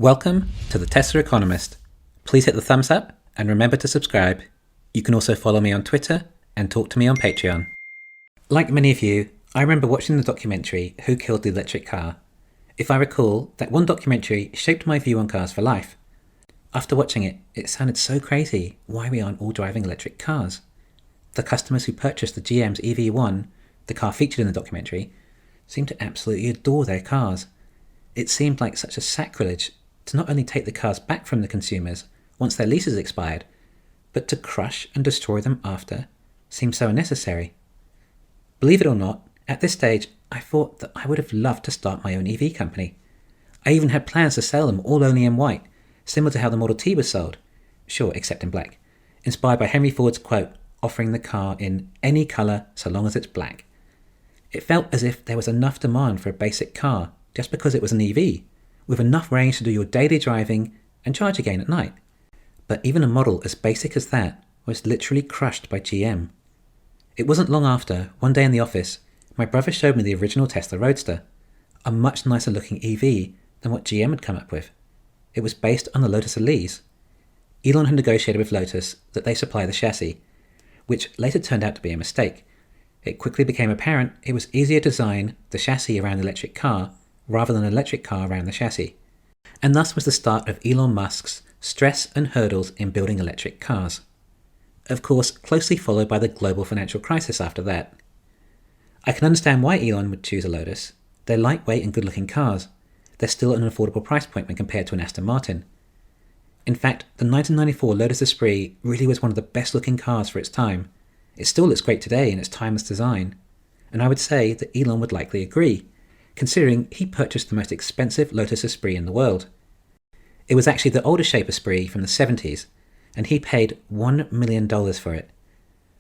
Welcome to the Tesla Economist. Please hit the thumbs up and remember to subscribe. You can also follow me on Twitter and talk to me on Patreon. Like many of you, I remember watching the documentary Who Killed the Electric Car. If I recall, that one documentary shaped my view on cars for life. After watching it, it sounded so crazy why we aren't all driving electric cars. The customers who purchased the GM's EV1, the car featured in the documentary, seemed to absolutely adore their cars. It seemed like such a sacrilege to not only take the cars back from the consumers once their leases expired, but to crush and destroy them after seemed so unnecessary. Believe it or not, at this stage I thought that I would have loved to start my own EV company. I even had plans to sell them all only in white, similar to how the Model T was sold, sure except in black, inspired by Henry Ford's quote, offering the car in any colour so long as it's black. It felt as if there was enough demand for a basic car just because it was an EV, with enough range to do your daily driving and charge again at night. But even a model as basic as that was literally crushed by GM. It wasn't long after, one day in the office, my brother showed me the original Tesla Roadster, a much nicer looking EV than what GM had come up with. It was based on the Lotus Elise. Elon had negotiated with Lotus that they supply the chassis, which later turned out to be a mistake. It quickly became apparent it was easier to design the chassis around the electric car rather than an electric car around the chassis. And thus was the start of Elon Musk's stress and hurdles in building electric cars. Of course, closely followed by the global financial crisis after that. I can understand why Elon would choose a Lotus. They're lightweight and good-looking cars. They're still at an affordable price point when compared to an Aston Martin. In fact, the 1994 Lotus Esprit really was one of the best-looking cars for its time. It still looks great today in its timeless design. And I would say that Elon would likely agree, considering he purchased the most expensive Lotus Esprit in the world. It was actually the older shape Esprit from the 70s, and he paid $1 million for it.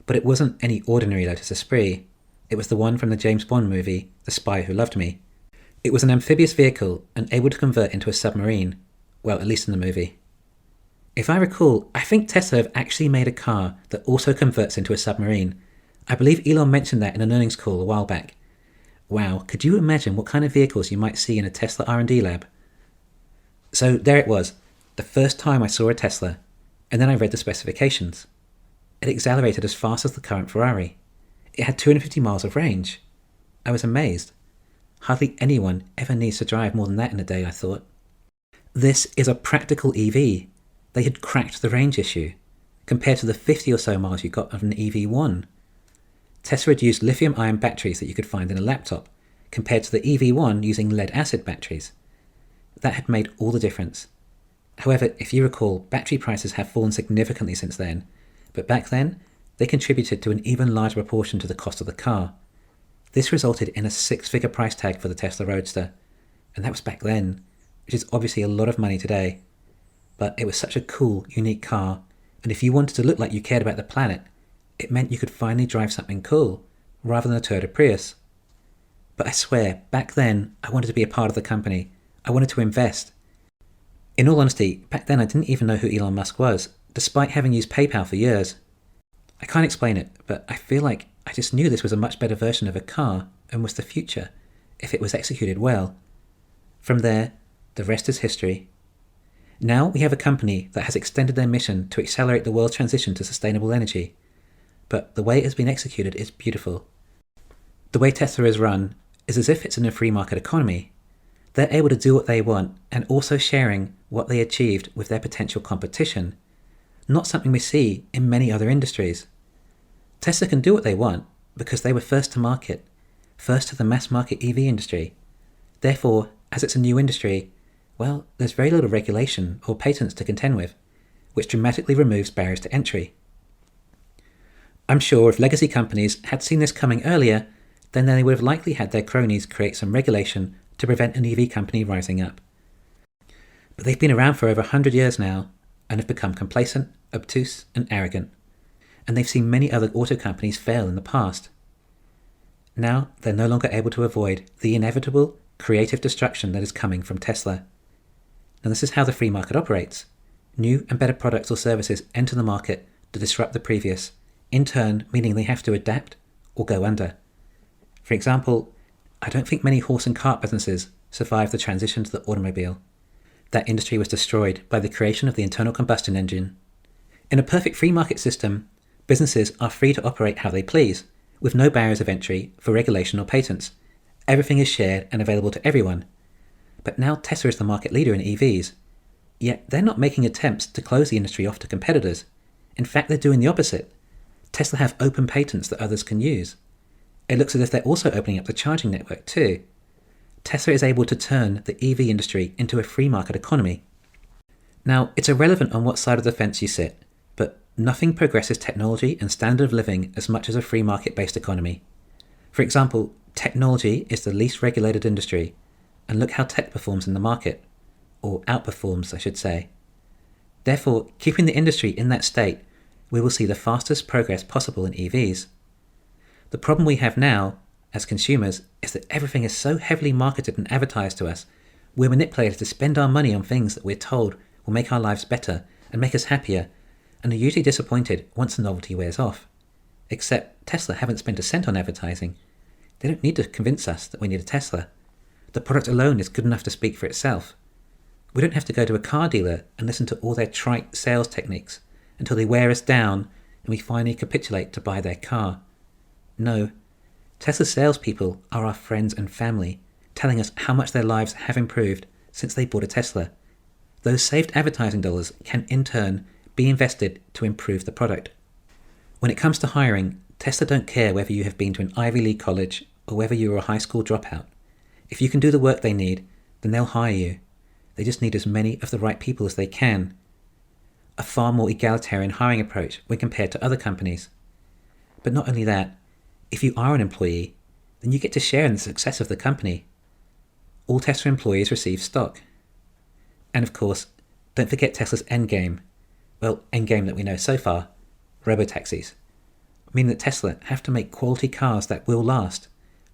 But it wasn't any ordinary Lotus Esprit. It was the one from the James Bond movie, The Spy Who Loved Me. It was an amphibious vehicle and able to convert into a submarine, well, at least in the movie. If I recall, I think Tesla have actually made a car that also converts into a submarine. I believe Elon mentioned that in an earnings call a while back. Wow, could you imagine what kind of vehicles you might see in a Tesla R&D lab? So there it was, the first time I saw a Tesla, and then I read the specifications. It accelerated as fast as the current Ferrari. It had 250 miles of range. I was amazed. Hardly anyone ever needs to drive more than that in a day, I thought. This is a practical EV. They had cracked the range issue, compared to the 50 or so miles you got of an EV1. Tesla had used lithium-ion batteries that you could find in a laptop, compared to the EV1 using lead-acid batteries. That had made all the difference. However, if you recall, battery prices have fallen significantly since then, but back then, they contributed to an even larger proportion to the cost of the car. This resulted in a 6-figure price tag for the Tesla Roadster, and that was back then, which is obviously a lot of money today. But it was such a cool, unique car, and if you wanted to look like you cared about the planet, it meant you could finally drive something cool, rather than a Toyota Prius. But I swear, back then, I wanted to be a part of the company. I wanted to invest. In all honesty, back then I didn't even know who Elon Musk was, despite having used PayPal for years. I can't explain it, but I feel like I just knew this was a much better version of a car and was the future, if it was executed well. From there, the rest is history. Now we have a company that has extended their mission to accelerate the world's transition to sustainable energy. But the way it has been executed is beautiful. The way Tesla is run is as if it's in a free market economy. They're able to do what they want and also sharing what they achieved with their potential competition, not something we see in many other industries. Tesla can do what they want because they were first to market, first to the mass market EV industry. Therefore, as it's a new industry, well, there's very little regulation or patents to contend with, which dramatically removes barriers to entry. I'm sure if legacy companies had seen this coming earlier, then they would have likely had their cronies create some regulation to prevent an EV company rising up. But they've been around for over 100 years now and have become complacent, obtuse, and arrogant. And they've seen many other auto companies fail in the past. Now they're no longer able to avoid the inevitable creative destruction that is coming from Tesla. Now this is how the free market operates. New and better products or services enter the market to disrupt the previous, in turn meaning they have to adapt or go under. For example, I don't think many horse and cart businesses survived the transition to the automobile. that industry was destroyed by the creation of the internal combustion engine. In a perfect free market system, businesses are free to operate how they please, with no barriers of entry for regulation or patents. Everything is shared and available to everyone. But now Tesla is the market leader in EVs. Yet they're not making attempts to close the industry off to competitors. In fact, they're doing the opposite. Tesla have open patents that others can use. It looks as if they're also opening up the charging network too. Tesla is able to turn the EV industry into a free market economy. Now, it's irrelevant on what side of the fence you sit, but nothing progresses technology and standard of living as much as a free market-based economy. For example, technology is the least regulated industry, and look how tech performs in the market, or outperforms, I should say. Therefore, keeping the industry in that state, we will see the fastest progress possible in EVs. The problem we have now, as consumers, is that everything is so heavily marketed and advertised to us, we're manipulated to spend our money on things that we're told will make our lives better and make us happier, and are usually disappointed once the novelty wears off. Except Tesla haven't spent a cent on advertising. They don't need to convince us that we need a Tesla. The product alone is good enough to speak for itself. We don't have to go to a car dealer and listen to all their trite sales techniques until they wear us down and we finally capitulate to buy their car. No, Tesla salespeople are our friends and family, telling us how much their lives have improved since they bought a Tesla. Those saved advertising dollars can in turn be invested to improve the product. When it comes to hiring, Tesla don't care whether you have been to an Ivy League college or whether you are a high school dropout. If you can do the work they need, then they'll hire you. They just need as many of the right people as they can. A far more egalitarian hiring approach when compared to other companies. But not only that, if you are an employee, then you get to share in the success of the company. All Tesla employees receive stock. And of course, don't forget Tesla's endgame. Well, endgame that we know so far, robotaxis. Meaning that Tesla have to make quality cars that will last.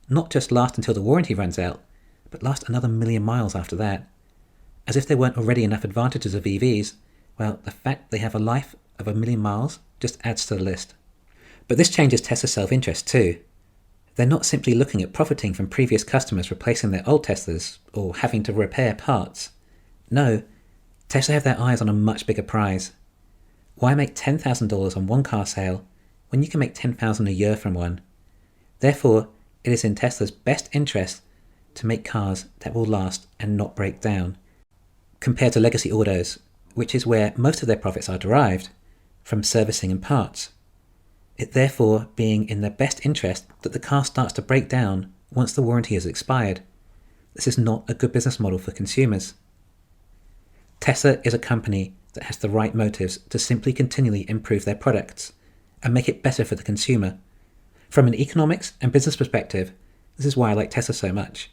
Not just last until the warranty runs out, but last another 1,000,000 miles after that. As if there weren't already enough advantages of EVs, well, the fact they have a life of 1,000,000 miles just adds to the list. But this changes Tesla's self-interest too. They're not simply looking at profiting from previous customers replacing their old Teslas or having to repair parts. No, Tesla have their eyes on a much bigger prize. Why make $10,000 on one car sale when you can make $10,000 a year from one? Therefore, it is in Tesla's best interest to make cars that will last and not break down, compared to legacy autos, which is where most of their profits are derived, from servicing and parts. It therefore being in their best interest that the car starts to break down once the warranty has expired. This is not a good business model for consumers. Tesla is a company that has the right motives to simply continually improve their products and make it better for the consumer. From an economics and business perspective, this is why I like Tesla so much.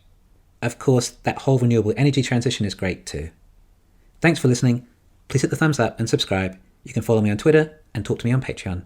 Of course, that whole renewable energy transition is great too. Thanks for listening. Please hit the thumbs up and subscribe. You can follow me on Twitter and talk to me on Patreon.